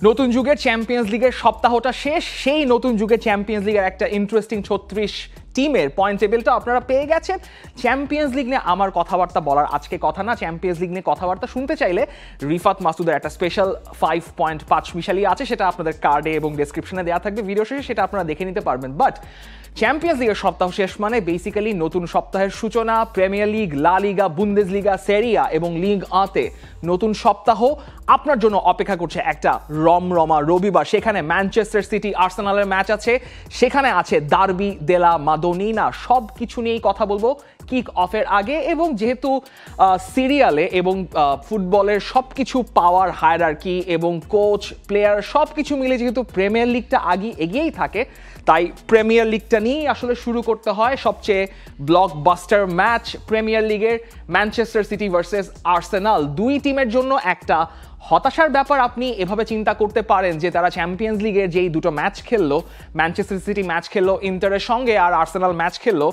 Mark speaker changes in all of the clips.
Speaker 1: নতুন যুগের চ্যাম্পিয়ন্স লিগের সপ্তাহটা শেষ। সেই নতুন যুগের চ্যাম্পিয়ন্স লিগের একটা ইন্টারেস্টিং 36 টিমের পয়েন্ট টেবিলটা আপনারা পেয়ে গেছেন। চ্যাম্পিয়ন্স লিগ নিয়ে আমার কথাবার্তা বলার আজকে কথা না। চ্যাম্পিয়ন্স লিগ নিয়ে কথাবার্তা শুনতে চাইলে রিফাত মাসুদের একটা স্পেশাল 5.5 মিশালি আছে, সেটা আপনাদের কার্ডে এবং ডেসক্রিপশনে দেওয়া থাকবে ভিডিও শেষে, সেটা আপনারা দেখে নিতে পারবেন। বাট চ্যাম্পিয়ন্স লিগের সপ্তাহ শেষ মানে বেসিক্যালি নতুন সপ্তাহের সূচনা। প্রিমিয়ার লিগ, লা লিগা, বুন্দেসলিগা, সেরিয়া এবং লিগ আতে নতুন সপ্তাহ আপনার জন্য অপেক্ষা করছে একটা রমরমা রবিবার। সেখানে ম্যানচেস্টার সিটি আর্সেনালের ম্যাচ আছে, সেখানে আছে দার্বি দেলা মাদোনিনা। সব কিছু নিয়েই কথা বলবো কিক অফের আগে। এবং যেহেতু সিরিয়ালে এবং ফুটবলের সব কিছু পাওয়ার হায়ারার্কি এবং কোচ প্লেয়ার সব কিছু মিলে যেহেতু প্রিমিয়ার লিগটা এগিয়েই থাকে, তাই প্রিমিয়ার লিগটা নিয়েই আসলে শুরু করতে হয়। সবচেয়ে ব্লকবাস্টার ম্যাচ প্রিমিয়ার লিগের ম্যানচেস্টার সিটি ভার্সেস আর্সেনাল। দুই টিমের জন্য একটা হতাশার ব্যাপার। আপনি এভাবে চিন্তা করতে পারেন যে তারা চ্যাম্পিয়ন্স লিগের যেই দুটো ম্যাচ খেললো, ম্যানচেস্টার সিটি ম্যাচ খেললো ইন্টারের সঙ্গে আর আর্সেনাল ম্যাচ খেললো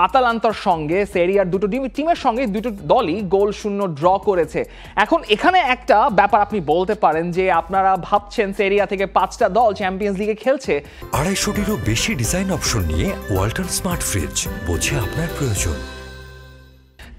Speaker 1: আতালান্তার সঙ্গে, সেরিয়ার দুটো টিমের সঙ্গে দুটো দলই গোল শূন্য ড্র করেছে। এখন এখানে একটা ব্যাপার আপনি বলতে পারেন যে আপনারা ভাবছেন সেরিয়া থেকে 5টা দল চ্যাম্পিয়ন্স লিগে খেলছে।
Speaker 2: 250-টিরও বেশি ডিজাইন অপশন নিয়ে ওয়ালটন স্মার্ট ফ্রিজ, বোঝে আপনার প্রয়োজন।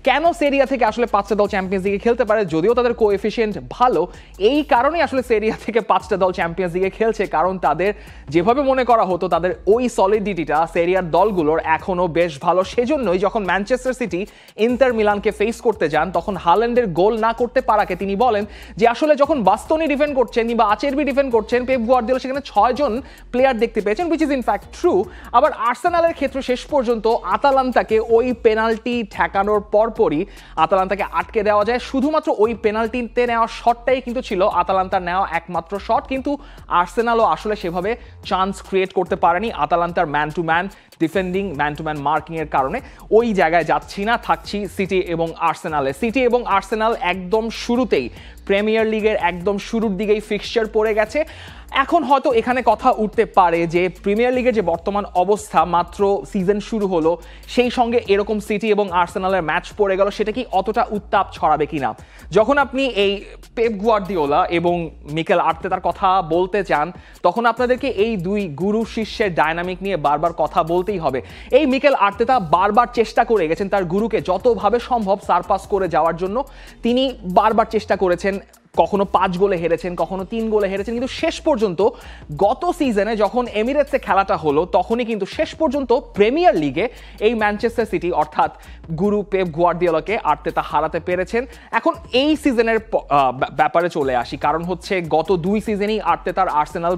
Speaker 1: কেন সেরিয়া থেকে আসলে 5টা দল চ্যাম্পিয়ন্স লিগে খেলতে পারে, যদিও তাদের কোএফিশিয়েন্ট ভালো, এই কারণেই আসলে সেরিয়া থেকে 5টা দল চ্যাম্পিয়ন্স লিগে খেলছে। কারণ তাদের যেভাবে মনে করা হতো তাদের ওই সলিডিটিটা সেরিয়ার দলগুলোর এখনো বেশ ভালো। সেজন্যই যখন ম্যানচেস্টার সিটি ইন্টার মিলানকে ফেস করতে যান, তখন হাল্যান্ডের গোল না করতে পারাকে তিনি বলেন যে আসলে যখন বাস্তনি ডিফেন্ড করছেন কিংবা আচেরবি ডিফেন্ড করছেন, পেপ গুয়ার্দিওলা সেখানে 6 জন প্লেয়ার দেখতে পেয়েছেন, উইচ ইজ ইনফ্যাক্ট ট্রু। আবার আর্সেনালের ক্ষেত্রে শেষ পর্যন্ত আতালান্তাকে ওই পেনাল্টি ঠেকানোর পরপরই আতালান্তাকে আটকে দেওয়া যায়। শুধুমাত্র ওই পেনাল্টিতে নেওয়া শটটাই কিন্তু ছিল আতালান্তার নেওয়া একমাত্র শট, কিন্তু আর্সেনালও আসলে সেভাবে চান্স ক্রিয়েট করতে পারেনি। আতালান্তার man to man defending, man to man marking এর কারণে ওই জায়গায় যাচ্ছি না, থাকছি সিটি এবং আর্সেনালে। সিটি এবং আর্সেনাল একদম শুরুতেই প্রিমিয়ার লিগের একদম শুরুর দিকেই ফিক্সচার পড়ে গেছে। এখন হয়তো এখানে কথা উঠতে পারে যে প্রিমিয়ার লিগের যে বর্তমান অবস্থা, মাত্র সিজন শুরু হলো, সেই সঙ্গে এরকম সিটি এবং আর্সেনালের ম্যাচ পড়ে গেল, সেটা কি অতটা উত্তাপ ছড়াবে কিনা। যখন আপনি এই পেপ গুয়ার্দিওলা এবং মিকেল আর্তেতার কথা বলতে চান, তখন আপনাদেরকে এই দুই গুরু শিষ্যের ডায়নামিক নিয়ে বারবার কথা বলতেই হবে। এই মিকেল আর্তেতা বারবার চেষ্টা করে গেছেন তার গুরুকে যতভাবে সম্ভব সারপাস করে যাওয়ার জন্য। তিনি বারবার চেষ্টা করেছেন, কখনো 5 গোলে হেরেছেন, কখনো 3 গোলে হেরেছেন, কিন্তু শেষ পর্যন্ত গত সিজনে যখন এমিরেটসে খেলাটা হলো, তখনই কিন্তু শেষ পর্যন্ত প্রিমিয়ার লিগে এই ম্যানচেস্টার সিটি অর্থাৎ গুরু পেপ গুয়ার্দিওলাকে আর্তেতা হারাতে পেরেছেন। এখন এই সিজনের ব্যাপারে চলে আসি, কারণ হচ্ছে গত 2 সিজনেই আর্তেতার আর্সেনাল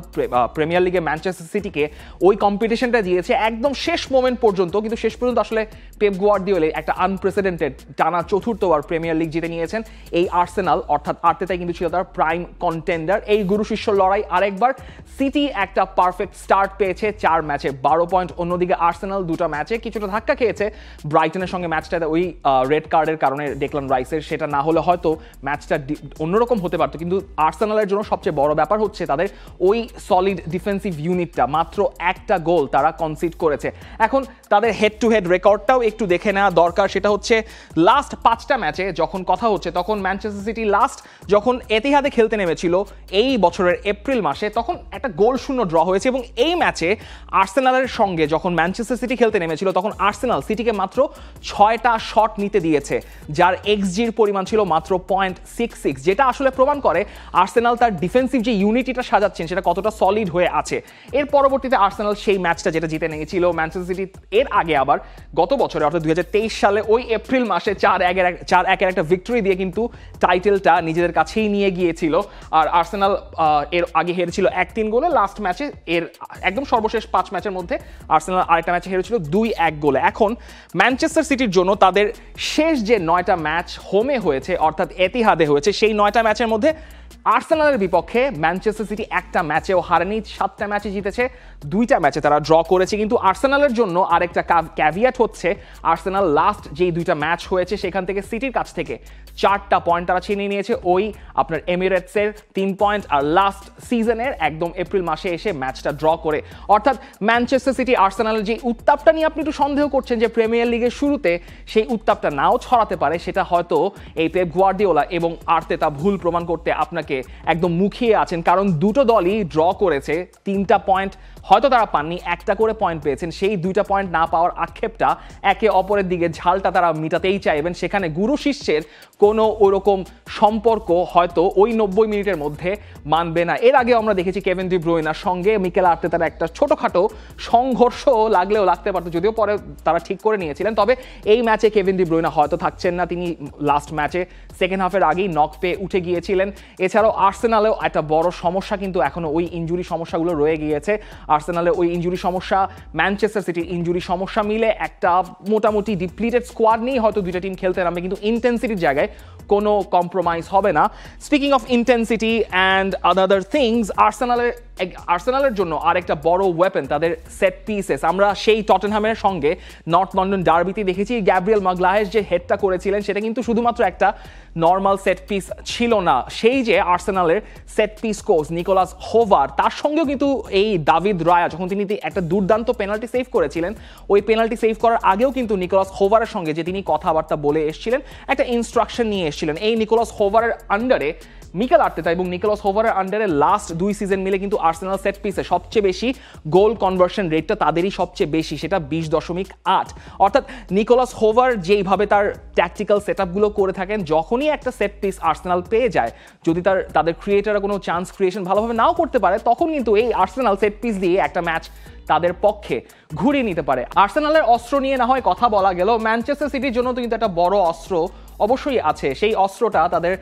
Speaker 1: প্রিমিয়ার লিগে ম্যানচেস্টার সিটিকে ওই কম্পিটিশনটা দিয়েছে একদম শেষ মোমেন্ট পর্যন্ত, কিন্তু শেষ পর্যন্ত আসলে পেপ গুয়ার্দিওলা একটা আনপ্রেসিডেন্টেড টানা 4বার প্রিমিয়ার লিগ জিতে নিয়েছেন। এই আর্সেনাল অর্থাৎ আর্তেতাই কিন্তু ছিল তার প্রাইম কন্টেন্ডার। এই গুরু শিষ্য লড়াই আরেকবার। সিটি একটা পারফেক্ট স্টার্ট পেয়েছে 4 ম্যাচে 12 পয়েন্ট, অন্যদিকে আর্সেনাল 2টা ম্যাচে কিছুটা ধাক্কা খেয়েছে ব্রাইটনের সঙ্গে ম্যাচটাতে ওই রেড কার্ডের কারণে ডেকলান রাইসের। সেটা না হলে হয়তো ম্যাচটা অন্যরকম হতে পারতো, কিন্তু আর্সেনালের জন্য সবচেয়ে বড় ব্যাপার হচ্ছে তাদের ওই সলিড ডিফেন্সিভ ইউনিটটা, মাত্র একটা গোল তারা কনসিড করেছে। এখন তাদের হেড টু হেড রেকর্ডটাও একটু দেখে নেওয়া দরকার। সেটা হচ্ছে লাস্ট 5টা ম্যাচে যখন কথা হচ্ছে, তখন ম্যানচেস্টার সিটি লাস্ট যখন এতিহাদে খেলতে নেমেছিল এই বছরের এপ্রিল মাসে, তখন একটা গোল শূন্য ড্র হয়েছে। এবং এই ম্যাচে আর্সেনালের সঙ্গে যখন ম্যানচেস্টার সিটি খেলতে নেমেছিল, তখন আর্সেনাল সিটিকে মাত্র 6টা শট নিতে দিয়েছে, যার এক্সজির পরিমাণ ছিল মাত্র 0.66, যেটা আসলে প্রমাণ করে আর্সেনাল তার ডিফেন্সিভ যে ইউনিটিটা সাজাচ্ছেন সেটা কতটা সলিড হয়ে আছে। এর পরবর্তীতে আর্সেনাল সেই ম্যাচটা যেটা জিতে নিয়েছিল ম্যানচেস্টার সিটি, এর আগে আবার গত বছরে অর্থাৎ 2023 সালে ওই এপ্রিল মাসে 4-1 একটা ভিক্টরি দিয়ে কিন্তু টাইটেলটা নিজেদের কাছেই নিয়ে গিয়েছিল। আর আর্সেনাল এর আগে হেরেছিল 1-3 গোলে লাস্ট ম্যাচে। এর একদম সর্বশেষ 5 ম্যাচের মধ্যে আর্সেনাল আরেকটা ম্যাচে হেরেছিল 2-1 গোলে। এখন ম্যানচেস্টার সিটির জন্য তাদের শেষ যে 9টা ম্যাচ হোমে হয়েছে অর্থাৎ এতিহাদে হয়েছে, সেই 9টা ম্যাচের মধ্যে আর্সেনালের বিপক্ষে ম্যানচেস্টার সিটি একটা ম্যাচেও হারেনি, 7টা ম্যাচে জিতেছে, 2টা ম্যাচে তারা ড্র করেছে। কিন্তু আর্সেনালের জন্য আরেকটা ক্যাভিয়াট হচ্ছে, আর্সেনাল লাস্ট যেই 2টা ম্যাচ হয়েছে সেখান থেকে সিটির কাছ থেকে 4টা পয়েন্ট তারা ছিনিয়ে নিয়েছে, ওই আপনার এমিরেটসের 3 পয়েন্ট, আর লাস্ট সিজনের একদম এপ্রিল মাসে এসে ম্যাচটা ড্র করে। অর্থাৎ ম্যানচেস্টার সিটি আর্সেনালের যে উত্তাপটা নিয়ে আপনি একটু সন্দেহ করছেন যে প্রিমিয়ার লিগের শুরুতে সেই উত্তাপটা নাও ছড়াতে পারে, সেটা হয়তো এই পেপ গুয়ার্দিওলা এবং আর্তেতা ভুল প্রমাণ করতে আপনার আপনাকে একদম মুখিয়ে আছেন, কারণ দুটো দলই ড্র করেছে, 3টা পয়েন্ট হয়তো তারা পাননি, একটা করে পয়েন্ট পেয়েছেন। সেই 2টা পয়েন্ট না পাওয়ার আক্ষেপটা একে অপরের দিকে ঝালটা তারা মিটাতেই চাইবেন। সেখানে গুরু শিষ্যের কোনো ওরকম সম্পর্ক হয়তো ওই 90 মিনিটের মধ্যে মানবে না। এর আগে আমরা দেখেছি কেভিন ডি ব্রুইনার সঙ্গে মিকেল আর্তেতার একটা ছোটখাটো সংঘর্ষ লাগতে পারতো, যদিও পরে তারা ঠিক করে নিয়েছিলেন। তবে এই ম্যাচে কেভিন ডি ব্রুইনা হয়তো থাকছেন না, তিনি লাস্ট ম্যাচে সেকেন্ড হাফের আগেই নক পেয়ে উঠে গিয়েছিলেন। এছাড়াও আর্সেনালেও একটা বড় সমস্যা কিন্তু এখনো ওই ইনজুরি সমস্যাগুলো রয়ে গিয়েছে। আর্সেনালের ওই ইনজুরি সমস্যা, ম্যানচেস্টার সিটির ইনজুরি সমস্যা মিলে একটা মোটামুটি ডিপ্লিটেড স্কোয়াড নিয়েই হয়তো দুইটা টিম খেলতে নামবে, কিন্তু ইন্টেন্সিটির জায়গায় কোনো কম্প্রোমাইজ হবে না। Speaking of intensity and other things, আর্সেনালের জন্য আরেকটা বড় ওয়েপেন তাদের সেট পিসেস। আমরা সেই টটেনহামের সঙ্গে নর্থ লন্ডন ডার্বিতে দেখেছি গ্যাব্রিয়েল মাগলাহেস যে হেডটা করেছিলেন সেটা কিন্তু শুধুমাত্র একটা নর্মাল সেট পিস ছিল না। সেই যে আর্সেনালের set piece coach Nicolas Jover, তার সঙ্গেও কিন্তু এই দাভিদ রায়া যখন তিনি একটা দুর্দান্ত পেনাল্টি সেভ করেছিলেন, ওই পেনাল্টি সেভ করার আগেও কিন্তু নিকোলাস হোভারের সঙ্গে যে তিনি কথাবার্তা বলে এসেছিলেন, একটা ইনস্ট্রাকশন নিয়ে এসেছিলেন। এই নিকোলাস হোভারের আন্ডারে মিকেল আর্তেতা এবং নিকোলাস হোভারের আন্ডারে লাস্ট 2 সিজন মিলে কিন্তু আর্সেনাল সেট পিসে সবচেয়ে বেশি গোল কনভার্সন রেটটা তাদেরই সবচেয়ে বেশি, সেটা 20.8। অর্থাৎ নিকোলাস হোভার যেইভাবে তার ট্যাকটিক্যাল সেটআপগুলো করে থাকেন, যখনই একটা সেট পিস আর্সেনাল পেয়ে যায়, যদি তাদের ক্রিয়েটাররা কোনো চান্স ক্রিয়েশন ভালোভাবে নাও করতে পারে, তখন কিন্তু এই আর্সেনাল সেট পিস দিয়ে একটা ম্যাচ তাদের পক্ষে ঘুরিয়ে নিতে পারে। আর্সেনালের অস্ত্র নিয়ে না হয় কথা বলা গেল, ম্যানচেস্টার সিটির জন্য তো কিন্তু একটা বড় অস্ত্র অবশ্যই আছে। সেই অস্ত্রটা তাদের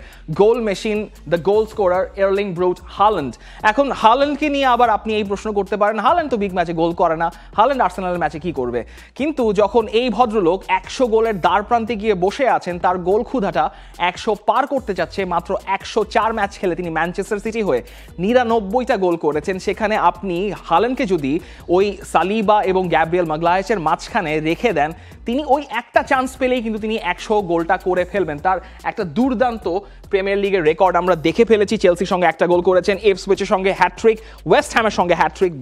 Speaker 1: goal machine, the goal scorer Erling ব্রাউট Haaland. এখন হাল্যান্ডকে নিয়ে আবার আপনি এই প্রশ্ন করতে পারেন, হাল্যান্ড তো বিগ ম্যাচে গোল করে না, হাল্যান্ড আর্সেনালের ম্যাচে কি করবে? কিন্তু যখন এই ভদ্রলোক 100 গোলের দ্বার প্রান্তে গিয়ে বসে আছেন, তার গোল ক্ষুধাটা 100 পার করতে যাচ্ছে, মাত্র 104 ম্যাচ খেলে তিনি ম্যানচেস্টার সিটি হয়ে 99টা গোল করেছেন। সেখানে আপনি হাল্যান্ডকে যদি ওই সালিবা এবং গ্যাব্রিয়েল মাগলাহেসের মাঝখানে রেখে দেন, তিনি ওই একটা চান্স পেলেই কিন্তু তিনি 100 গোলটা করে ফেলবেন। তার একটা দুর্দান্ত প্রিমিয়ার লিগের রেকর্ড আমরা দেখে ফেলেছি। চেলসির সঙ্গে একটা গোল করেছেন, ইপসউইচের সঙ্গে হ্যাটট্রিক, ওয়েস্ট হ্যামের সঙ্গে হ্যাটট্রিক,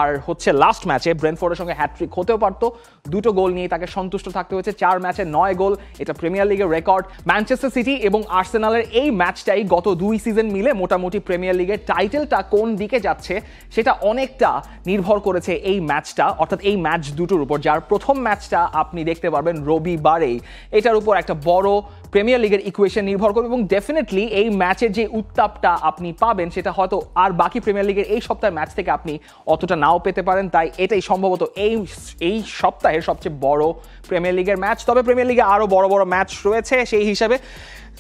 Speaker 1: আর হচ্ছে লাস্ট ম্যাচে ব্রেন্টফোর্ডের সঙ্গে হ্যাটট্রিক হতেও পারতো। 2টো গোল নিয়ে তাকে সন্তুষ্ট থাকতে হয়েছে। 4 ম্যাচে 9 গোল, এটা প্রিমিয়ার লিগের রেকর্ড। ম্যানচেস্টার সিটি এবং আর্সেনালের এই ম্যাচটাই গত 2 সিজন মিলে মোটামুটি প্রিমিয়ার লিগের টাইটেলটা কোন দিকে যাচ্ছে সেটা অনেকটা নির্ভর করেছে এই ম্যাচটা, অর্থাৎ এই ম্যাচ দুটোর উপর। যার প্রথম ম্যাচটা আপনি দেখতে পারবেন রবিবারেই, এটার উপর একটা বড় প্রিমিয়ার লিগের ইকুয়েশন নির্ভর করবে এবং ডেফিনেটলি এই ম্যাচের যে উত্তাপটা আপনি পাবেন সেটা হয়তো আর বাকি প্রিমিয়ার লিগের এই সপ্তাহের ম্যাচ থেকে আপনি অতটা নাও পেতে পারেন। তাই এটাই সম্ভবত এই সপ্তাহের সবচেয়ে বড় প্রিমিয়ার লিগের ম্যাচ। তবে প্রিমিয়ার লিগে আরও বড় বড় ম্যাচ রয়েছে, সেই হিসাবে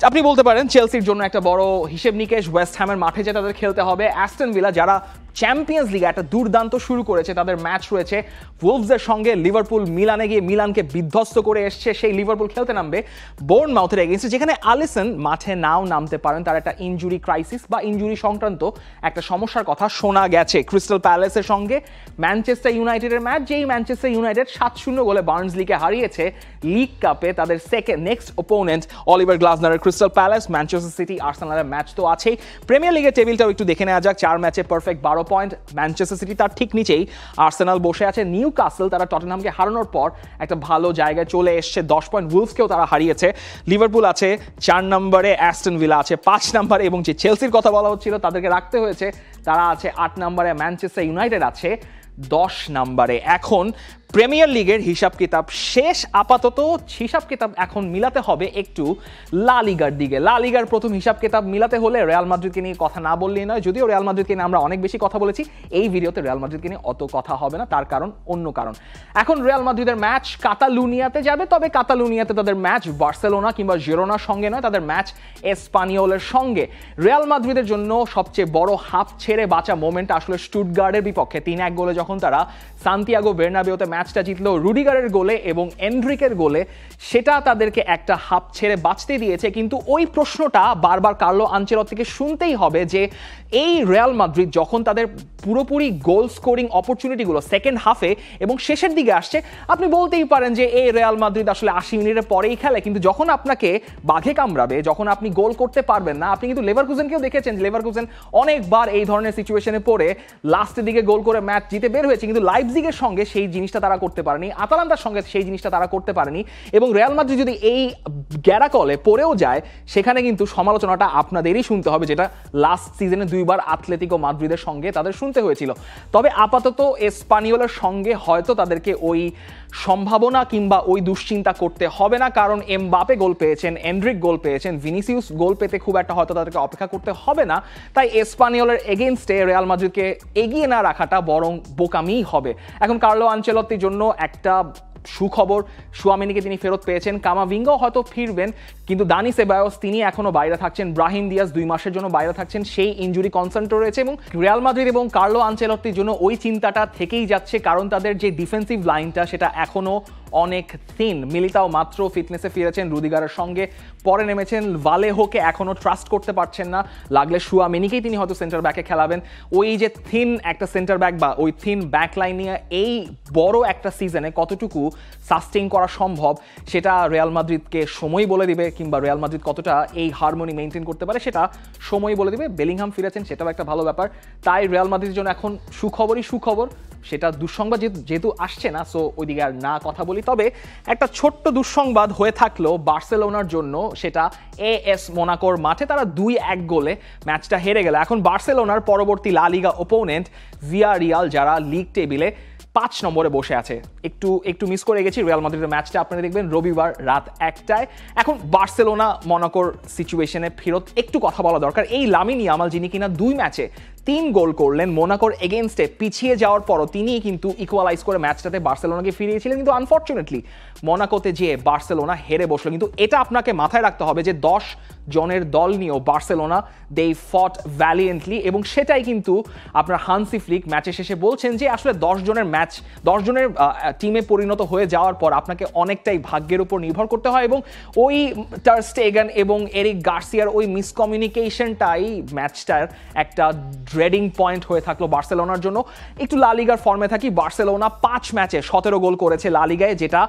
Speaker 1: আপনি বলতে পারেন চেলসির জন্য একটা বড় হিসেব নিকেশ ওয়েস্ট হ্যামের মাঠে যে তাদের খেলতে হবে। অ্যাস্টন ভিলা যারা চ্যাম্পিয়ন্স লিগে একটা দুর্দান্ত শুরু করেছে, তাদের ম্যাচ রয়েছে ওলভসের সঙ্গে। লিভারপুল মিলানে গিয়ে মিলানকে বিধ্বস্ত করে এসছে, সেই লিভারপুল খেলতে নামবে বোর্নমাউথের এগেইনস্টে, যেখানে আলিসন মাঠে নাও নামতে পারেন। তার একটা ইনজুরি ক্রাইসিস বা ইনজুরি সংক্রান্ত একটা সমস্যার কথা শোনা গেছে। ক্রিস্টাল প্যালেসের সঙ্গে ম্যানচেস্টার ইউনাইটেডের ম্যাচ, যেই ম্যানচেস্টার ইউনাইটেড 7-0 গোলে বার্নসলিকে হারিয়েছে লিগ কাপে। তাদের নেক্সট ওপোনেন্ট অলিভার গ্লাসনারের ক্রিস্টাল প্যালেস। ম্যানচেস্টার সিটি আর্সেনালের ম্যাচ তো আছেই। প্রিমিয়ার লিগের টেবিলটাও একটু দেখে নেওয়া যাক। 4 ম্যাচে পারফেক্ট 12 পয়েন্ট। ম্যানচেস্টার সিটি তার ঠিক নিচেই আর্সেনাল বসে আছে। নিউ কাসল তারা টটেনহামকে হারানোর পর একটা ভালো জায়গায় চলে এসছে, 10 পয়েন্ট। উলভসকেও তারা হারিয়েছে। লিভারপুল আছে 4 নম্বরে, অ্যাস্টন ভিলা আছে 5 নম্বরে, এবং যে চেলসির কথা বলা হচ্ছিল তাদেরকে রাখতে হয়েছে, তারা আছে 8 নম্বরে। ম্যানচেস্টার ইউনাইটেড আছে 10 নম্বরে। এখন প্রিমিয়ার লিগের হিসাব কিতাব শেষ আপাতত। হিসাব কিতাব এখন মিলাতে হবে একটু লা লিগার দিকে। লা লিগার প্রথম হিসাব কিতাব মিলাতে হলে রিয়াল মাদ্রিদকে নিয়ে কথা না বললেই নয়। যদিও রিয়াল মাদ্রিদকে নিয়ে আমরা অনেক বেশি কথা বলেছি, এই ভিডিওতে রিয়াল মাদ্রিদকে নিয়ে অত কথা হবে না, তার কারণ অন্য কারণ। এখন রিয়াল মাদ্রিদের ম্যাচ কাতালুনিয়াতে যাবে, তবে কাতালুনিয়াতে তাদের ম্যাচ বার্সেলোনা কিংবা জিরোনার সঙ্গে নয়, তাদের ম্যাচ এসপানিওলের সঙ্গে। রিয়াল মাদ্রিদের জন্য সবচেয়ে বড় হাফ ছেড়ে বাঁচা মোমেন্ট আসলে স্টুটগার্টের বিপক্ষে 3-1 গোলে যখন তারা সান্তিয়াগো বের্নাবেউতে ম্যাচটা জিতলো রুডিগারের গোলে এবং এনরিকের গোলে, সেটা তাদেরকে একটা হাফ ছেড়ে বাঁচতে দিয়েছে। কিন্তু ওই প্রশ্নটা বারবার কার্লো আনচেলত্তিকে শুনতেই হবে যে এই রিয়াল মাদ্রিদ যখন তাদের পুরোপুরি গোল স্কোরিং অপরচুনিটিগুলো সেকেন্ড হাফে এবং শেষের দিকে আসছে, আপনি বলতেই পারেন যে এই রিয়াল মাদ্রিদ আসলে 80 মিনিটের পরেই খেলে। কিন্তু যখন আপনাকে বাঘে কামড়াবে, যখন আপনি গোল করতে পারবেন না, আপনি কিন্তু লেভারকুজেনকেও দেখেছেন, লেভারকুজেন অনেকবার এই ধরনের সিচুয়েশনে পড়ে লাস্টের দিকে গোল করে ম্যাচ জিতে বের হয়েছে। কিন্তু লাইপজিগের সঙ্গে সেই জিনিসটা তারা তারা করতে পারেনি, আতালান্তার সঙ্গে সেই জিনিসটা তারা করতে পারেনি, এবং রিয়াল মাদ্রিদ যদি এই গ্যারাকলে পড়েও যায় সেখানে কিন্তু সমালোচনাটা আপনাদেরই শুনতে হবে, যেটা লাস্ট সিজনে 2 বার আতলেতিকো মাদ্রিদের সঙ্গে তাদের শুনতে হয়েছিল। তবে আপাতত এসপানিওলের সঙ্গে হয়তো তাদেরকে ওই সম্ভাবনা কিংবা ওই দুশ্চিন্তা করতে হবে না, কারণ এমবাপে গোল পেয়েছেন, এন্ড্রিক গোল পেয়েছেন, ভিনিসিউস গোল পেতে খুব একটা হয়তো তাদেরকে অপেক্ষা করতে হবে না। তাই এসপানিওলের এগেইনস্টে রিয়াল মাদ্রিদকে এগিয়ে না রাখাটা বরং বোকামিই হবে। এখন কার্লো আনচেলত্তির জন্য একটা সুখবর, চুয়ামেনিকে তিনি ফেরত পেয়েছেন, কামাভিঙ্গাও হয়তো ফিরবেন, কিন্তু দানি সেবায়োস তিনি এখনো বাইরে থাকছেন, ব্রাহিম দিয়াজ 2 মাসের জন্য বাইরে থাকছেন, সেই ইনজুরি কনসার্ন রয়েছে, এবং রিয়াল মাদ্রিদ এবং কার্লো আনচেলত্তির জন্য ওই চিন্তাটা থেকেই যাচ্ছে, কারণ তাদের যে ডিফেন্সিভ লাইনটা সেটা এখনো অনেক থিন। মিলিতাও মাত্র ফিটনেসে ফিরেছেন, রুদিগারের সঙ্গে পরে নেমেছেন, ভালেহোকে এখনো ট্রাস্ট করতে পারছেন না, লাগলে চুয়ামেনিকেই তিনি হয়তো সেন্টার ব্যাকে খেলাবেন। ওই যে থিন একটা সেন্টার ব্যাক বা ওই থিন ব্যাক লাইন নিয়ে এই বড় একটা সিজনে কতটুকু সাস্টেইন করা সম্ভব সেটা রিয়াল মাদ্রিদকে সময় বলে দিবে, কিংবা রিয়াল মাদ্রিদ কতটা এই হারমোনি মেনটেন করতে পারে সেটা সময় বলে দিবে। বেলিংহাম ফিরেছেন, সেটাও একটা ভালো ব্যাপার। তাই রিয়াল মাদ্রিদের জন্য এখন সুখবরই সুখবর, সেটা দুঃসংবাদ যেহেতু আসছে না, সো ওইদিকে আর না কথা বলি। তবে একটা ছোট্ট দুঃসংবাদ হয়ে থাকলো বার্সেলোনার জন্য, সেটা এএস মোনাকোর মাঠে তারা 2-1 গোলে ম্যাচটা হেরে গেল। এখন বার্সেলোনার পরবর্তী লা লিগা ওপোনেন্ট ভিয়ারিয়াল, যারা লিগ টেবিলে 5 নম্বরে বসে আছে। একটু মিস করে গেছি রিয়াল মাদ্রিদের ম্যাচটা, আপনারা দেখবেন রবিবার রাত 1টায়। এখন বার্সেলোনা মোনাকোর সিচুয়েশনে ফেরত একটু কথা বলা দরকার। এই লামিন ইয়ামাল, যিনি কিনা 2 ম্যাচে 3 গোল করলেন, মোনাকোর এগেইনস্টে পিছিয়ে যাওয়ার পরও তিনি কিন্তু ইকুয়ালাইজ করে ম্যাচটাতে বার্সেলোনাকে ফিরিয়েছিলেন, কিন্তু আনফর্চুনেটলি মোনাকোতে যেয়ে বার্সেলোনা হেরে বসলো। কিন্তু এটা আপনাকে মাথায় রাখতে হবে যে 10 জনের দল নিয়েও বার্সেলোনা দে ফট ভ্যালিয়েন্টলি, এবং সেটাই কিন্তু আপনার হানসি ফ্লিক ম্যাচের শেষে বলছেন যে আসলে 10 জনের টিমে পরিণত হয়ে যাওয়ার পর আপনাকে অনেকটাই ভাগ্যের উপর নির্ভর করতে হয়, এবং ওই টার স্টেগান এবং এরিক গার্সিয়ার ওই মিসকমিউনিকেশনটাই ম্যাচটার একটা ড্রেডিং পয়েন্ট হয়ে থাকলো বার্সেলোনার জন্য। একটু লা লিগার ফর্মে থাকি, বার্সেলোনা 5 ম্যাচে 17 গোল করেছে লা লিগায়, যেটা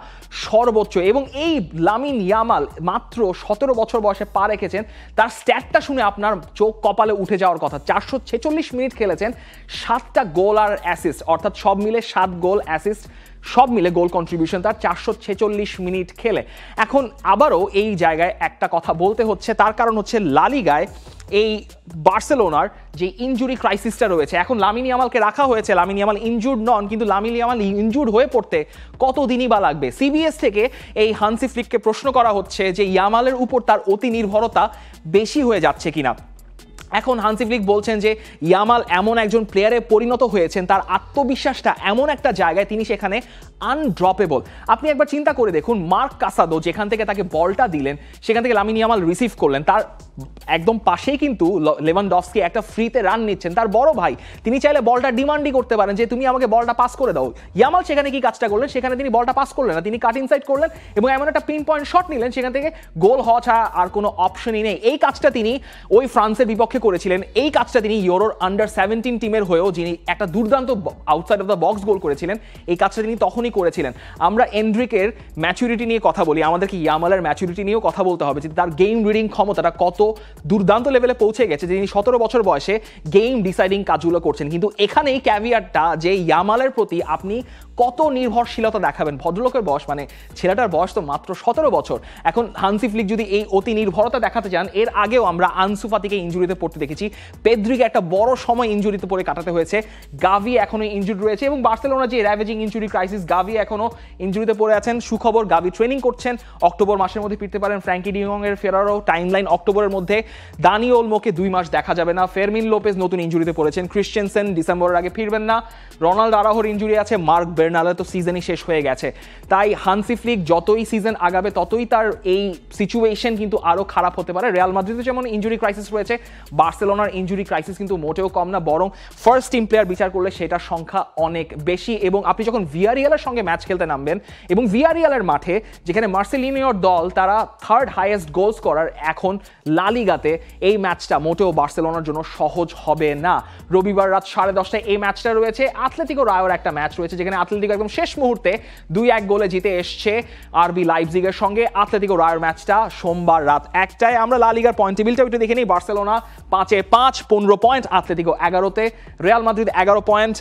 Speaker 1: সর্বোচ্চ, এবং এই লামিন ইয়ামাল মাত্র 17 বছর বয়সে পা রেখেছেন। তার স্ট্যাটটা শুনে আপনার চোখ কপালে উঠে যাওয়ার কথা। 446 মিনিট খেলেছেন, 7টা গোল আর অ্যাসিস্ট, অর্থাৎ সব মিলে 7 গোল অ্যাসিস্ট, সব মিলে গোল কন্ট্রিবিউশন তার 446 মিনিট খেলে। এখন আবারও এই জায়গায় একটা কথা বলতে হচ্ছে, তার কারণ হচ্ছে লা লিগায় এই বার্সেলোনার যে ইনজুরি ক্রাইসিসটা রয়েছে। এখন লামিন ইয়ামালকে রাখা হয়েছে, লামিন ইয়ামাল ইনজুর্ড নন, কিন্তু লামিন ইয়ামাল ইনজুর্ড হয়ে পড়তে কতদিনই বা লাগবে? সিবিএস থেকে এই হানসি ফ্লিককে প্রশ্ন করা হচ্ছে যে ইয়ামালের উপর তার অতি নির্ভরতা বেশি হয়ে যাচ্ছে কিনা। এখন হানসি ফ্লিক বলছেন যে ইয়ামাল এমন একজন প্লেয়ারে পরিণত হয়েছেন, তার আত্মবিশ্বাসটা এমন একটা জায়গায় তিনি সেখানে আনড্রপেবল। আপনি একবার চিন্তা করে দেখুন, মার্ক কাসাদো যেখান থেকে তাকে বলটা দিলেন সেখান থেকে লামিন ইয়ামাল রিসিভ করলেন, তার একদম পাশেই কিন্তু লেভানডফস্কি একটা ফ্রিতে রান নিচ্ছেন, তার বড় ভাই, তিনি চাইলে বলটা ডিমান্ডই করতে পারেন যে তুমি আমাকে বলটা পাস করে দাও। ইয়ামাল সেখানে কি কাজটা করলেন? সেখানে তিনি বলটা পাস করলেন না, তিনি কাট ইনসাইড করলেন এবং এমন একটা পিন পয়েন্ট শট নিলেন, সেখান থেকে গোল হওয়া ছাড়া আর কোনো অপশনই নেই। এই কাজটা তিনি ওই ফ্রান্সের বিপক্ষে করেছিলেন, এই কাজটা তিনি ইউরোর আন্ডার 17 টিমের হয়েও যিনি একটা দুর্দান্ত আউটসাইড অফ দ্য বক্স গোল করেছিলেন, এই কাজটা তিনি তখনই করেছিলেন। আমরা এন্ড্রিকের ম্যাচুরিটি নিয়ে কথা বলি, আমাদেরকে ইয়ামালের ম্যাচুরিটি নিয়েও কথা বলতে হবে যে তার গেম রিডিং ক্ষমতাটা কত দুর্দান্ত লেভেলে পৌঁছে গেছে, যে তিনি 17 বছর বয়সে গেম ডিসাইডিং কাজগুলো করছেন। কিন্তু এখানেই ক্যাভিয়ারটা যে ইয়ামালের প্রতি আপনি কত নির্ভরশীলতা দেখাবেন। ভদ্রলোকের বয়স, মানে ছেলেটার বয়স তো মাত্র 17 বছর। এখন হানসি ফ্লিক যদি এই অতি নির্ভরতা দেখাতে চান, এর আগেও আমরা আনসু ফাতিকে ইনজুরিতে পড়তে দেখেছি, পেদ্রিকে একটা বড় সময় ইনজুরিতে পড়ে কাটাতে হয়েছে, গাভি এখনো ইনজুরি রয়েছে, এবং বার্সেলোনা যে র্যাভেজিং ইনজুরি ক্রাইসিস, গাভি এখনো ইনজুরিতে পড়ে আছেন। সুখবর, গাভি ট্রেনিং করছেন, অক্টোবর মাসের মধ্যে ফিরতে পারেন। ফ্র্যাঙ্কি ডিয়ং এর ফেরারও টাইমলাইন অক্টোবরের মধ্যে। দানি ওলমোকে 2 মাস দেখা যাবে না। ফেরমিন লোপেজ নতুন ইনজুরিতে পড়েছেন। ক্রিশ্চিয়ানসেন ডিসেম্বরের আগে ফিরবেন না। রোনাল্ড আরাহোর ইনজুরি আছে। মার্ক বের্নালের তো সিজনই শেষ হয়ে গেছে। তাই হানসি ফ্লিক যতই সিজন আগাবে ততই তার এই সিচুয়েশন কিন্তু আরো খারাপ হতে পারে। রিয়াল মাদ্রিদে যেমন ইনজুরি ক্রাইসিস রয়েছে, বার্সেলোনার ইনজুরি ক্রাইসিস কিন্তু মোটেও কম না, বরং ফার্স্ট টিম প্লেয়ার বিচার করলে সেটার সংখ্যা অনেক বেশি। এবং আপনি যখন ভিয়ারিয়ালের সঙ্গে ম্যাচ খেলতে নামবেন, এবং ভিয়ারিয়ালের মাঠে যেখানে মার্সেলিনিওর দল তারা 3rd হাইয়েস্ট গোল স্কোরার এখন লা লিগাতে, এই ম্যাচটা মোটেও বার্সেলোনার জন্য সহজ হবে না। রবিবার রাত 10:30টায় এই ম্যাচটা রয়েছে। আতলেতিকো রায়োর একটা ম্যাচ রয়েছে, যেখানে আতলেতিকো একদম শেষ মুহূর্তে 2-1 গোলে জিতে এসছে আরবি লাইপজিগের সঙ্গে। আতলেতিকো রায়ের ম্যাচটা সোমবার রাত 1টায়। আমরা লা লিগার পয়েন্ট টেবিলটাও একটু দেখে নিই। বার্সেলোনা 5-5, 15 পয়েন্ট, আতলেতিকো 11তে, রিয়াল মাদ্রিদ 11 পয়েন্ট,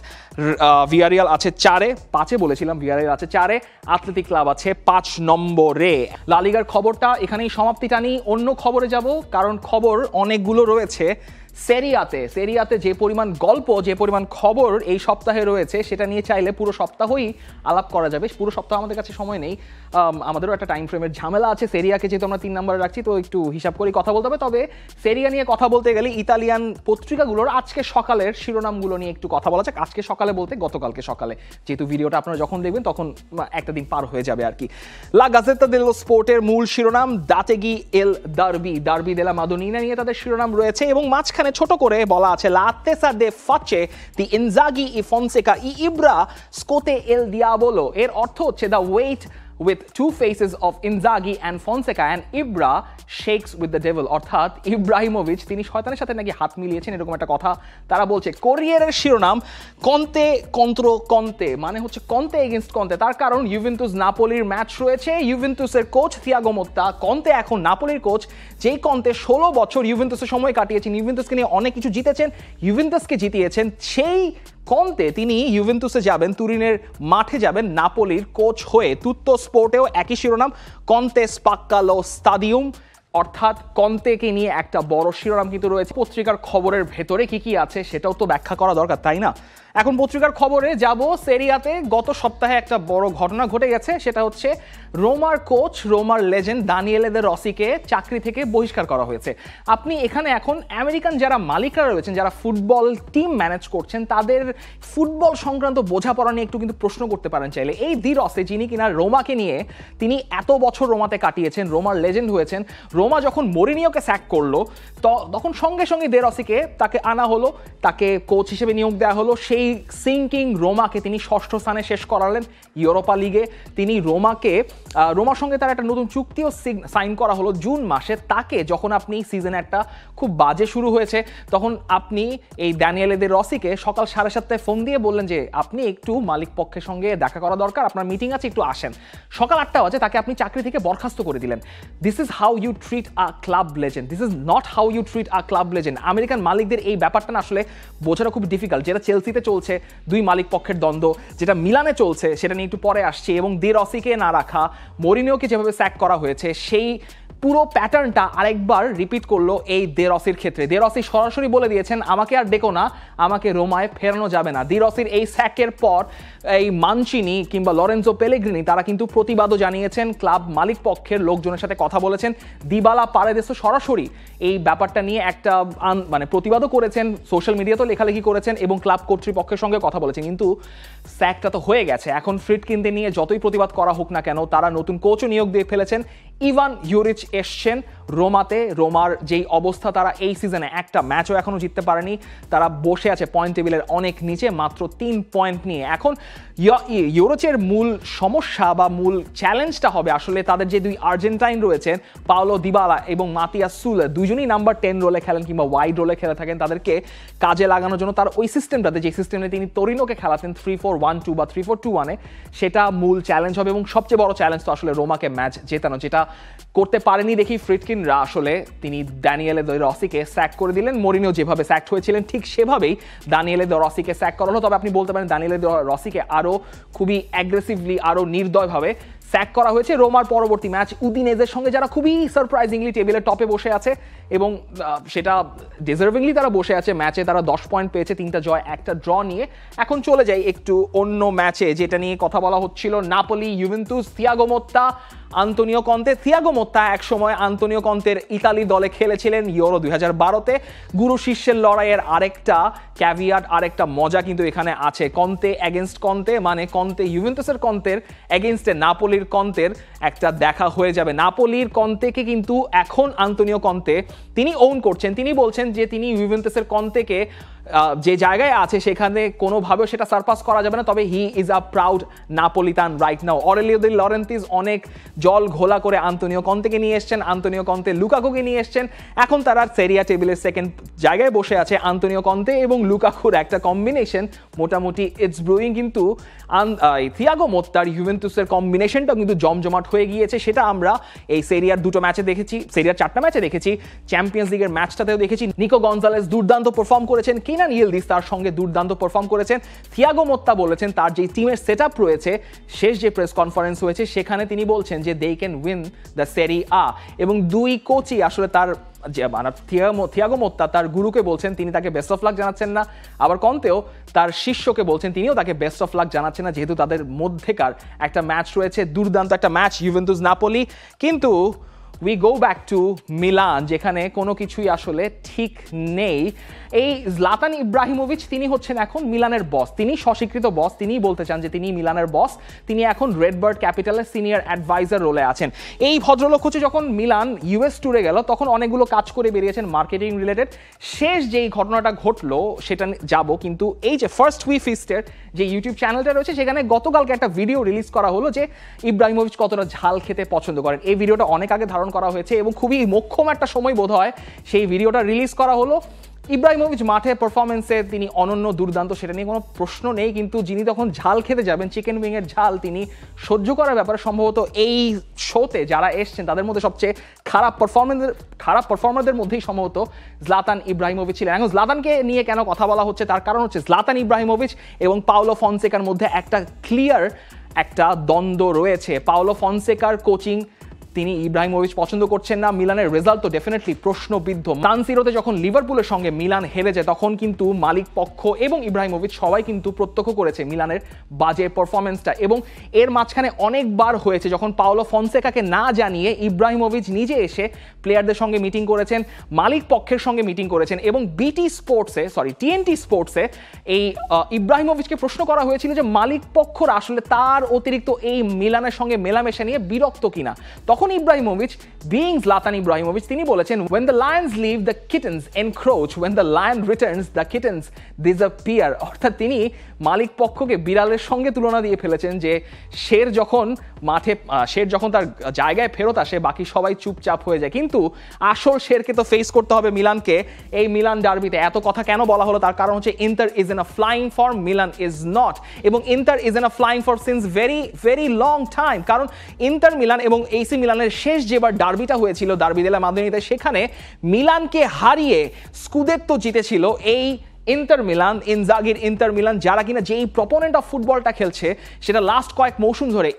Speaker 1: ভিয়ারিয়াল আছে 4-এ, 5-এ বলেছিলাম, ভিয়ারিয়াল আছে 4-এ, আতলেতিক ক্লাব আছে 5 নম্বরে। লা লিগার খবরটা এখানেই সমাপ্তি টানি, অন্য খবরে যাব, কারণ খবর অনেকগুলো রয়েছে। সেরিয়াতে যে পরিমাণ গল্প, যে পরিমাণ খবর এই সপ্তাহে রয়েছে, সেটা নিয়ে চাইলে পুরো সপ্তাহই আলাপ করা যাবে। পুরো সপ্তাহ আমাদের কাছে সময় নেই, আমাদেরও একটা টাইম ফ্রেমের ঝামেলা আছে। সেরিয়াকে যেহেতু আমরা 3 নম্বরে রাখছি, তো একটু হিসাব করে কথা বলতে হবে। তবে সেরিয়া নিয়ে কথা বলতে গেলে ইতালিয়ান পত্রিকাগুলোর আজকে সকালের শিরোনামগুলো নিয়ে একটু কথা বলা যাক। আজকে সকালে বলতে গতকালকে সকালে, যেহেতু ভিডিওটা আপনারা যখন দেখবেন তখন একটা দিন পার হয়ে যাবে আর কি। লা গাজেতা দেলো স্পোর্টের মূল শিরোনাম দাতেগি এল দার্বি দেলা মাদোনিনা নিয়ে তাদের শিরোনাম রয়েছে, এবং মাঝখানে ছোট করে বলা আছে লা attesa de face di Inzaghi e Fonseca e Ibra scote el diavolo। এর অর্থ হচ্ছে the weight with two faces of Inzaghi and Fonseca and Ibra shakes with the devil, অর্থাৎ ইব্রাহিমোভিচ তিনি শয়তানের সাথে নাকি হাত মিলিয়েছেন, এরকম একটা কথা তারা বলছে। কোরিয়ারের শিরোনাম কন্তে কন্ত্র কন্তে, মানে হচ্ছে কন্তে এগেইনস্ট কন্তে। তার কারণ ইউভেন্তুস নাপোলির ম্যাচ রয়েছে, ইউভেন্তুসের কোচ থিয়াগো মোত্তা, কন্তে এখন নাপোলির কোচ, যেই কন্তে 16 বছর ইউভেন্তুসের সময় কাটিয়েছেন, ইউভেন্তুসকে নিয়ে অনেক কিছু জিতেছেন, ইউভেন্তুসকে জিতিয়েছেন। সেই কন্তে তিনি ইউভেন্তুসে যাবেন, তুরিনের মাঠে যাবেন নাপোলির কোচ হয়ে। তুত্তো স্পোর্টেও একই শিরোনাম, কন্তে স্পাক্কালো স্টাডিয়াম, অর্থাৎ কন্তেকে নিয়ে একটা বড় শিরোনাম কিন্তু রয়েছে। পত্রিকার খবরের ভেতরে কি কি আছে সেটাও তো ব্যাখ্যা করা দরকার, তাই না? এখন পত্রিকার খবরে যাব। সেরিয়াতে গত সপ্তাহে একটা বড় ঘটনা ঘটে গেছে, সেটা হচ্ছে রোমার কোচ, রোমার লেজেন্ড দানিয়েলে দে রসিকে চাকরি থেকে বহিষ্কার করা হয়েছে। আপনি এখানে এখন আমেরিকান যারা মালিকরা রয়েছেন, যারা ফুটবল টিম ম্যানেজ করছেন, তাদের ফুটবল সংক্রান্ত বোঝাপড়া নিয়ে একটু কিন্তু প্রশ্ন করতে পারেন চাইলে। এই দি রসে, যিনি কিনা রোমাকে নিয়ে তিনি এত বছর রোমাতে কাটিয়েছেন, রোমার লেজেন্ড হয়েছেন, রোমা যখন মরিনিওকে স্যাক করলো তখন সঙ্গে সঙ্গে দে রসিকে তাকে আনা হলো, তাকে কোচ হিসেবে নিয়োগ দেওয়া হলো। সেই সিঙ্কিং রোমাকে তিনি 6ষ্ঠ স্থানে শেষ করালেন ইউরোপা লিগে। তিনি রোমার সঙ্গে তার একটা নতুন চুক্তিও সাইন করা হলো জুন মাসে। তাকে যখন আপনি সিজনে একটা খুব বাজে শুরু হয়েছে, তখন আপনি এই দানিয়েলে দে রসিকে সকাল 7:30টায় ফোন দিয়ে বললেন যে আপনি একটু মালিক পক্ষের সঙ্গে দেখা করা দরকার, আপনার মিটিং আছে, একটু আসেন। সকাল 8টা বাজে তাকে আপনি চাকরি থেকে বরখাস্ত করে দিলেন। This is how you treat a club legend, this is not how you treat a club legend. American মালিকদের এই ব্যাপারটা না আসলে বোঝাটা খুব ডিফিকাল্ট। যেটা চেলসিতে চলছে 2 মালিক পক্ষের দ্বন্দ্ব, যেটা মিলানে চলছে, সেটা নিয়ে একটু পরে আসছে, এবং দে রসিকে না রাখা, মরিনিওকে যেভাবে স্যাক করা হয়েছে, সেই পুরো প্যাটার্নটা আরেকবার রিপিট করলো এই দে রসির ক্ষেত্রে। দে রসি সরাসরি বলে দিয়েছেন আমাকে আর ডেকো না, আমাকে রোমায় ফেরানো যাবে না। দে রসির এই স্যাকের পর এই মানচিনি কিংবা লরেন্জো পেলেগ্রিনি তারা কিন্তু প্রতিবাদও জানিয়েছেন, ক্লাব মালিক পক্ষের লোকজনের সাথে কথা বলেছেন। দিবালা পারেদেসও সরাসরি এই ব্যাপারটা নিয়ে একটা মানে প্রতিবাদও করেছেন, সোশ্যাল মিডিয়াতেও লেখালেখি করেছেন, এবং ক্লাব কর্তৃপক্ষের সঙ্গে কথা বলেছেন। কিন্তু স্যাকটা তো হয়ে গেছে, এখন ফ্রিডকিনদের নিয়ে যতই প্রতিবাদ করা হোক না কেন, তারা নতুন কোচও নিয়োগ দিয়ে ফেলেছেন। ইভান ইউরিচ এসছেন রোমাতে। রোমার যেই অবস্থা, তারা এই সিজনে একটা ম্যাচও এখনো জিততে পারেনি, তারা বসে আছে পয়েন্ট টেবিলের অনেক নিচে, মাত্র 3 পয়েন্ট নিয়ে। এখন ইউরোচের মূল সমস্যা বা মূল চ্যালেঞ্জটা হবে আসলে তাদের যে 2 আর্জেন্টাইন রয়েছেন, পাওলো দিবালা এবং মাতিয়াস সুলে, দুজনই নাম্বার 10 রোলে খেলেন কিংবা ওয়াইড রোলে খেলে থাকেন। তাদেরকে কাজে লাগানোর জন্য তার ওই সিস্টেমটাতে, যে সিস্টেমে তিনি তোরিনোকে খেলাতেন 3-4-1-2 বা 3-4-2-1-এ, সেটা মূল চ্যালেঞ্জ হবে। এবং সবচেয়ে বড় চ্যালেঞ্জ তো আসলে রোমাকে ম্যাচ জেতানো, যেটা করতে পারেনি দেখি ফ্রিডকিনরা আসলে তিনি দানিয়েলে দে রসিকে স্যাক করে দিলেন। মরিনিও যেভাবে স্যাক হয়েছিলেন ঠিক সেভাবেই দানিয়েলে দে রসিকে স্যাক করা হলো। তবে আপনি বলতে পারেন দানিয়েলে দে রসিকে আরও খুবই অ্যাগ্রেসিভলি, আরও নির্দয়ভাবে স্যাক করা হয়েছে। রোমার পরবর্তী ম্যাচ উদিনেজের সঙ্গে, যারা খুবই সারপ্রাইজিংলি টেবিলের টপে বসে আছে, এবং সেটা ডিজার্ভিংলি তারা বসে আছে। ম্যাচে তারা 10 পয়েন্ট পেয়েছে, 3টা জয় 1টা ড্র নিয়ে। এখন চলে যাই একটু অন্য ম্যাচে, যেটা নিয়ে কথা বলা হচ্ছিল, Napoli Juventus, Thiago Motta, Antonio Conte. Thiago Motta একসময় আন্তোনিও কন্তের ইতালি দলে খেলেছিলেন ইউরো 2012-তে। গুরু শিষ্যের লড়াইয়ের আরেকটা ক্যাভিয়াট, আরেকটা মজা কিন্তু এখানে আছে। কন্তে এগেনস্ট কন্তে, মানে কন্তে ইউভেন্তুসের কন্তের এগেনস্টে নাপোলির কন্তের একটা দেখা হয়ে যাবে। নাপোলির কন্তেকে কিন্তু এখন আন্তোনিও কন্তে তিনি ওন করছেন, তিনি বলছেন যে তিনি ইউভেন্তুসের কন্তেকে যে জায়গায় আছে সেখানে কোনোভাবেও সেটা সারপাস করা যাবে না, তবে he is a proud Neapolitan right now. Aurelio De Laurentiis অনেক জল ঘোলা করে আন্তোনিও কন্তেকে নিয়ে এসছেন, আন্তোনিও কন্তে লুকাকুকে নিয়ে এসছেন, এখন তারা সেরিয়া টেবিলের সেকেন্ড জায়গায় বসে আছে। আন্তোনিও কন্তে এবং লুকাকুর একটা কম্বিনেশন মোটামুটি ইটস ব্রুইং, কিন্তু থিয়াগো মোত্তার ইউভেন্তুসের কম্বিনেশনটা কিন্তু জমজমাট হয়ে গিয়েছে। সেটা আমরা এই সেরিয়ার দুটো ম্যাচে দেখেছি, সেরিয়ার 4টা ম্যাচে দেখেছি, চ্যাম্পিয়ন্স লিগের ম্যাচটাতেও দেখেছি। নিকো গনজালেস দুর্দান্ত পারফর্ম করেছেন, কিনান ইয়েলদিস তার সঙ্গে দুর্দান্ত পারফর্ম করেছেন। থিয়াগো মোত্তা বলেছেন তার যে টিমের সেট আপ রয়েছে, শেষ যে প্রেস কনফারেন্স হয়েছে সেখানে তিনি বলছেন যে দে ক্যান উইন দ্য সেরি আ, এবং দুই কোচই আসলে তার থিয়াগো মোত্তা তার গুরুকে বলছেন তিনি তাকে বেস্ট অফ লাক জানাচ্ছেন না, আবার কন্তেও তার শিষ্যকে বলছেন তিনিও তাকে বেস্ট অফ লাক জানাচ্ছেন না, যেহেতু তাদের মধ্যেকার একটা ম্যাচ রয়েছে, দুর্দান্ত একটা ম্যাচ ইউভেন্তুস নাপোলি। কিন্তু we go back to Milan, যেখানে কোনো কিছুই আসলে ঠিক নেই। এই জলাতান ইব্রাহিমোভিচ তিনি হচ্ছেন এখন মিলানের বস, তিনি স্বস্বীকৃত বস, তিনিই বলতে চান যে তিনি মিলানের বস, তিনি এখন রেডবার্ড ক্যাপিটালের সিনিয়র অ্যাডভাইজার রোলে আছেন। এই ভদ্রলোক হচ্ছে যখন মিলান ইউএস ট্যুরে গেল তখন অনেকগুলো কাজ করে বেরিয়েছেন মার্কেটিং রিলেটেড। শেষ যেই ঘটনাটা ঘটলো সেটা যাব, কিন্তু এই যে ফার্স্ট উই ফিস্টের যে ইউটিউব চ্যানেলটা রয়েছে সেখানে গতকালকে একটা ভিডিও রিলিজ করা হলো যে ইব্রাহিমোভিচ কতটা ঝাল খেতে পছন্দ করেন। এই ভিডিওটা অনেক আগে ধারণ করা হয়েছে এবং খুবই মোক্ষম একটা সময় বোধ হয় সেই ভিডিওটা রিলিজ করা হলো। ইব্রাহিমোভিচ মাঠে পারফরমেন্সে তিনি অনন্য দুর্দান্ত, সেটা নিয়ে কোনো প্রশ্ন নেই, কিন্তু যিনি তখন ঝাল খেতে যাবেন চিকেন উইংয়ের ঝাল তিনি সহ্য করার ব্যাপারে সম্ভবত এই শোতে যারা এসছেন তাদের মধ্যে সবচেয়ে খারাপ পারফর্মারদের মধ্যেই সম্ভবত জলাতান ইব্রাহিমোভিচ ছিলেন। এখন জলাতানকে নিয়ে কেন কথা বলা হচ্ছে তার কারণ হচ্ছে জলাতান ইব্রাহিমোভিচ এবং পাওলো ফনসেকার মধ্যে একটা ক্লিয়ার একটা দ্বন্দ্ব রয়েছে। পাওলো ফনসেকার কোচিং তিনি ইব্রাহিমোভিচ পছন্দ করছেন না, মিলানের রেজাল্ট তো ডেফিনেটলি প্রশ্নবিদ্ধ। সান সিরোতে যখন লিভারপুলের সঙ্গে মিলান হেরে যায় তখন কিন্তু মালিক পক্ষ এবং ইব্রাহিমোভিচ সবাই কিন্তু প্রত্যক্ষ করেছে মিলানের বাজে পারফরমেন্সটা, এবং এর মাঝখানে অনেকবার হয়েছে যখন পাওলো ফনসেকাকে না জানিয়ে ইব্রাহিমোভিচ নিজে এসে প্লেয়ারদের সঙ্গে মিটিং করেছেন, মালিক পক্ষের সঙ্গে মিটিং করেছেন, এবং টিএনটি স্পোর্টসে এই ইব্রাহিমোভিচকে প্রশ্ন করা হয়েছিল যে মালিক পক্ষরা আসলে তার অতিরিক্ত এই মিলানের সঙ্গে মেলামেশা নিয়ে বিরক্ত কিনা। তখন ইব্রাহিমোভিচ বিইং জলাতান ইব্রাহিমোভিচ তিনি বলেছেন when the lions leave the kittens encroach, when the lion returns the kittens disappear। অর্থাৎ তিনি মালিক পক্ষকে বিড়ালের সঙ্গে তুলনা দিয়ে ফেলেছেন যে শের যখন তার জায়গায় ফেরত আসে বাকি সবাই চুপচাপ হয়ে যায়। কিন্তু আসল শেরকে তো ফেস করতে হবে মিলানকে। এই মিলান ডার্বিতে এত কথা কেন বলা হলো তার কারণ হচ্ছে Inter is in a flying form, Milan is not, এবং Inter is in a flying form since very very long time. কারণ ইন্টার মিলান এবং এসি মিলানের শেষ যেবার ডার্বিটা হয়েছিল ডার্বি দেলা মাদ্রিদে, সেখানে মিলানকে হারিয়ে স্কুদেত্তো জিতেছিল এই ইন্টার মিলান, ইনজাগির ইন্টার মিলান, যারা কিনা যেই প্রপোনেন্ট অফ ফুটবলটা খেলছে সেটা লাস্ট কয়েক মৌসুম ধরে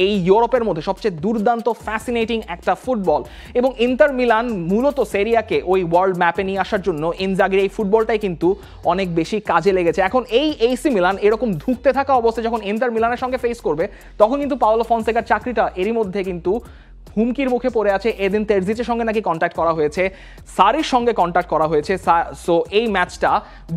Speaker 1: এই ইউরোপের মধ্যে সবচেয়ে দুর্দান্ত ফ্যাসিনেটিং একটা ফুটবল। এবং ইন্টার মিলান মূলত সেরিয়াকে ওই ওয়ার্ল্ড ম্যাপে নিয়ে আসার জন্য ইনজাগির এই ফুটবলটাই কিন্তু অনেক বেশি কাজে লেগেছে। এখন এই এসি মিলান এরকম ধুঁকতে থাকা অবস্থায় যখন ইন্টার মিলানের সঙ্গে ফেস করবে তখন কিন্তু পাওলো ফনসেকার চাকরিটা এরই মধ্যে কিন্তু হুমকির মুখে পড়ে আছে। এদিন তেরজিচের সঙ্গে নাকি কন্ট্যাক্ট করা হয়েছে, সারির সঙ্গে কন্ট্যাক্ট করা হয়েছে। সো এই ম্যাচটা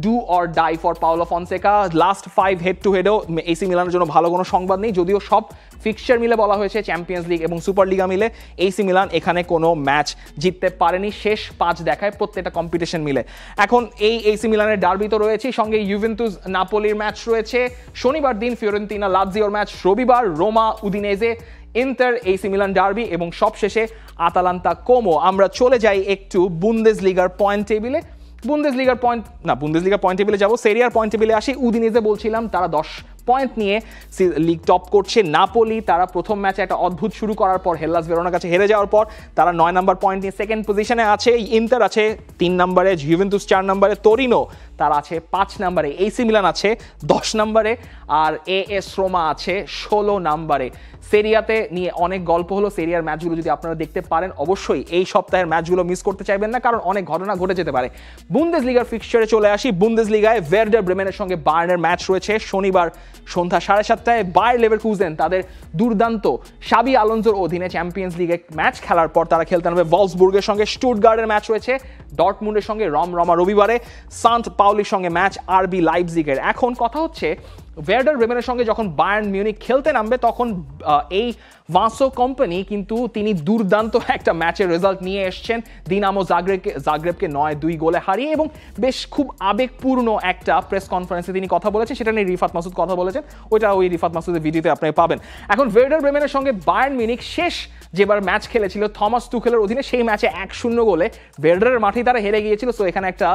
Speaker 1: do or die for Paulo Fonseca. Last 5 head to হেডেও এসি মিলানের জন্য ভালো কোনো সংবাদ নেই, যদিও সব ফিক্সচার মিলে বলা হয়েছে চ্যাম্পিয়ন্স লিগ এবং সুপার লিগা মিলে এসি মিলান এখানে কোনো ম্যাচ জিততে পারেনি শেষ 5 দেখায় প্রত্যেকটা কম্পিটিশন মিলে। এখন এই এসি মিলানের ডার্বি তো রয়েছে, সঙ্গে ইউভেন্তুস নাপোলির ম্যাচ রয়েছে শনিবার দিন, ফিওরেন্তিনা লাৎজিওর ম্যাচ রবিবার, Roma Udinese, Inter AC Milan derby, এবং সবশেষে আতালান্তা কোমো। আমরা চলে যাই একটু বুন্দেসলিগার পয়েন্ট টেবিলে। বুন্দেসলিগার পয়েন্ট টেবিলে যাবো, সেরিয়ার পয়েন্ট টেবিলে আসি। উদিনেজে বলছিলাম তারা 10 পয়েন্ট নিয়ে লিগ টপ করছে। নাপোলি তারা প্রথম ম্যাচে একটা অদ্ভুত শুরু করার পর হেল্লাস ভেরোনার কাছে হেরে যাওয়ার পর তারা 9 নম্বর পয়েন্ট নিয়ে সেকেন্ড পজিশনে আছে। ইন্টার আছে 3 নম্বরে, ইউভেন্তুস 4 নম্বরে, তোরিনো তারা আছে 5 নম্বরে, এসি মিলান আছে 10 নম্বরে, আর এএস রোমা আছে 16 নম্বরে। সেরিয়াতে নিয়ে অনেক গল্প হলো, সেরিয়ার ম্যাচগুলো যদি আপনারা দেখতে পারেন অবশ্যই এই সপ্তাহের ম্যাচগুলো মিস করতে চাইবেন না, কারণ অনেক ঘটনা ঘটে যেতে পারে। বুন্দেসলিগার ফিক্সচারে চলে আসি। বুন্দেসলিগায় ভের্ডার ব্রেমেনের সঙ্গে বায়ার্নের ম্যাচ রয়েছে শনিবার সন্ধ্যা 7:30টায়। বায়ার লেভারকুজেন তাদের দুর্দান্ত শাবি আলোনসোর অধীনে চ্যাম্পিয়ন্স লিগে ম্যাচ খেলার পর তারা খেলতে নামবে ভলসবুর্গের সঙ্গে। স্টুটগার্টের ম্যাচ রয়েছে ডর্টমুন্ডের সঙ্গে রমা রবিবারে। সান্ট পাউলির সঙ্গে ম্যাচ আরবি লাইপজিগের। এখন কথা হচ্ছে ওয়ার্ডার ব্রেমেনের সঙ্গে যখন বায়ার্ন মিউনিখ খেলতে নামবে তখন এই ভাসো কোম্পানি কিন্তু তিনি দুর্দান্ত একটা ম্যাচের রেজাল্ট নিয়ে এসছেন দিনামো জাগ্রেবকে 9-2 গোলে হারিয়ে, এবং বেশ খুব আবেগপূর্ণ একটা প্রেস কনফারেন্সে তিনি কথা বলেছেন, সেটা নিয়ে রিফাত মাসুদ কথা বলেছেন, ওইটা ওই রিফাত মাসুদের ভিডিওতে আপনি পাবেন। এখন ওয়ার্ডার ব্রেমেনের সঙ্গে বায়ার্ন মিউনিখ শেষ যেবার ম্যাচ খেলেছিল থমাস তুখেলের অধীনে, সেই ম্যাচে 1-0 গোলে ওয়ার্ডারের মাঠেই তারা হেরে গিয়েছিল। সো এখানে একটা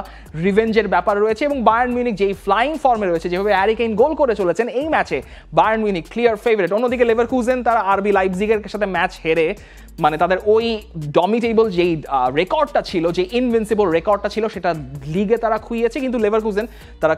Speaker 1: রিভেঞ্জের ব্যাপার রয়েছে, এবং বায়ার্ন মিউনিখ যেই ফ্লাইং ফর্মে রয়েছে, যেভাবে হ্যারি কেইন গোল করে চলেছেন এই ম্যাচে, বায়ার্ন মিউনিখ ক্লিয়ার ফেভারিট। অন্যদিকে লেভারকুজেন তারা আরবি লাইপজিগের সাথে ম্যাচ হেরে মানে তাদের ওই ডমিটেবল যেই রেকর্ডটা ছিল, যে ইনভিনসিবল রেকর্ডটা ছিল, সেটা লিগে তারা খুইয়েছে। কিন্তু লেভারকুজেন তারা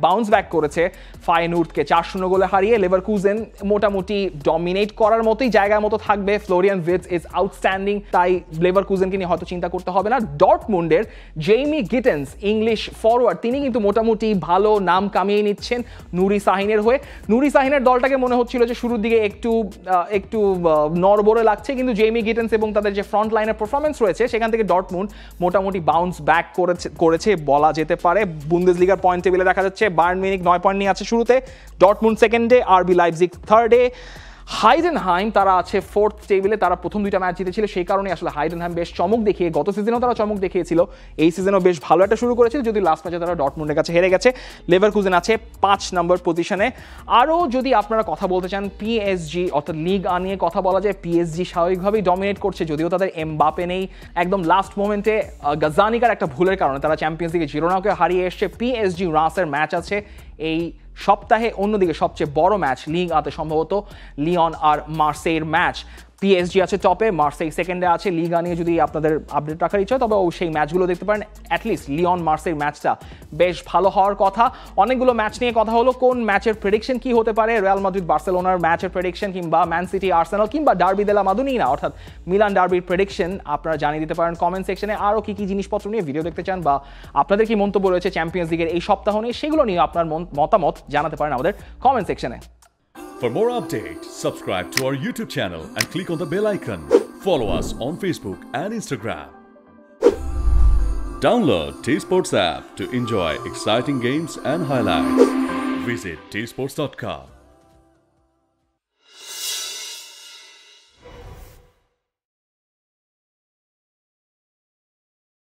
Speaker 1: বাউন্স ব্যাক করেছে ফায়েনুর্দকে 4-0 গোলে হারিয়ে। লেভারকুজেন মোটামুটি ডমিনেট করার মতোই জায়গার মতো থাকবে। ফ্লোরিয়ান ভির্টজ ইজ আউটস্ট্যান্ডিং, তাই লেভারকুজেনকে নিয়ে হয়তো চিন্তা করতে হবে না। ডর্টমুন্ডের জেইমি গিটেন্স ইংলিশ ফরওয়ার্ড, তিনি কিন্তু মোটামুটি ভালো নাম কামিয়ে নিচ্ছেন নুরি সাহিনের হয়ে। নুরি সাহিনের দলটাকে মনে হচ্ছিল যে শুরুর দিকে একটু নড়বড়ে লাগছে, কিন্তু জেইমি গিটেন্স এবং তাদের যে ফ্রন্ট লাইনের পারফরমেন্স রয়েছে সেখান থেকে ডর্টমুন্ড মোটামুটি বাউন্স ব্যাক করেছে বলা যেতে পারে। বুন্দেসলিগার পয়েন্ট টেবিলে দেখা যাচ্ছে বায়ার্ন মিউনিখ 9 পয়েন্ট নিয়ে আছে শুরুতে, ডর্টমুন্ড সেকেন্ডে, আরবি লাইপজিগ থার্ডে, হাইডেনহাইম তারা আছে ফোর্থ টেবিলে। তারা প্রথম 2টা ম্যাচ জিতেছিল, সেই কারণে আসলে হাইডেনহাইম বেশ চমক দেখিয়ে, গত সিজনেও তারা চমক দেখিয়েছিল, এই সিজনেও বেশ ভালো একটা শুরু করেছিল, যদি লাস্ট ম্যাচে তারা ডর্টমুন্ডের কাছে হেরে গেছে। লেভারকুজেন আছে 5 নম্বর পজিশনে। আরও যদি আপনারা কথা বলতে চান পিএসজি অর্থাৎ লিগ নিয়ে কথা বলা যায়, পিএসজি স্বাভাবিকভাবেই ডমিনেট করছে, যদিও তাদের এমবাপে নেই। একদম লাস্ট মোমেন্টে গাজানিকার একটা ভুলের কারণে তারা চ্যাম্পিয়ন্স লিগে জিরোনাকে হারিয়ে এসছে। পিএসজি রাসের ম্যাচ আছে এই সপ্তাহে। অন্যদিকে সবচেয়ে বড় ম্যাচ লিগ আতে সম্ভবত লিওন আর মার্সেইয়ের ম্যাচ। পিএসজি আছে টপে, মার্সেই সেকেন্ডে আছে। লিগা নিয়ে যদি আপনাদের আপডেট রাখার ইচ্ছা তবে সেই ম্যাচগুলো দেখতে পারেন। অ্যাটলিস্ট লিওন মার্সেইয়ের ম্যাচটা বেশ ভালো হওয়ার কথা। অনেকগুলো ম্যাচ নিয়ে কথা হলো, কোন ম্যাচের প্রেডিকশন কি হতে পারে, রিয়াল মাদ্রিদ বার্সেলোনার ম্যাচের প্রেডিকশন, কিংবা ম্যান সিটি আর্সেনাল, কিংবা ডার্বি দেলা মাদুনিনা অর্থাৎ মিলান ডার্বির প্রেডিকশন আপনারা জানিয়ে দিতে পারেন কমেন্ট সেকশনে। আরও কি কি জিনিসপত্র নিয়ে ভিডিও দেখতে চান বা আপনাদের কি মন্তব্য রয়েছে চ্যাম্পিয়ন্স লিগের এই সপ্তাহ নিয়ে, সেগুলো নিয়ে আপনার মতামত জানাতে পারেন আমাদের কমেন্ট সেকশনে।
Speaker 3: For more updates, subscribe to our YouTube channel and click on the bell icon. Follow us on Facebook and Instagram. Download T-Sports app to enjoy exciting games and highlights. Visit tsports.com.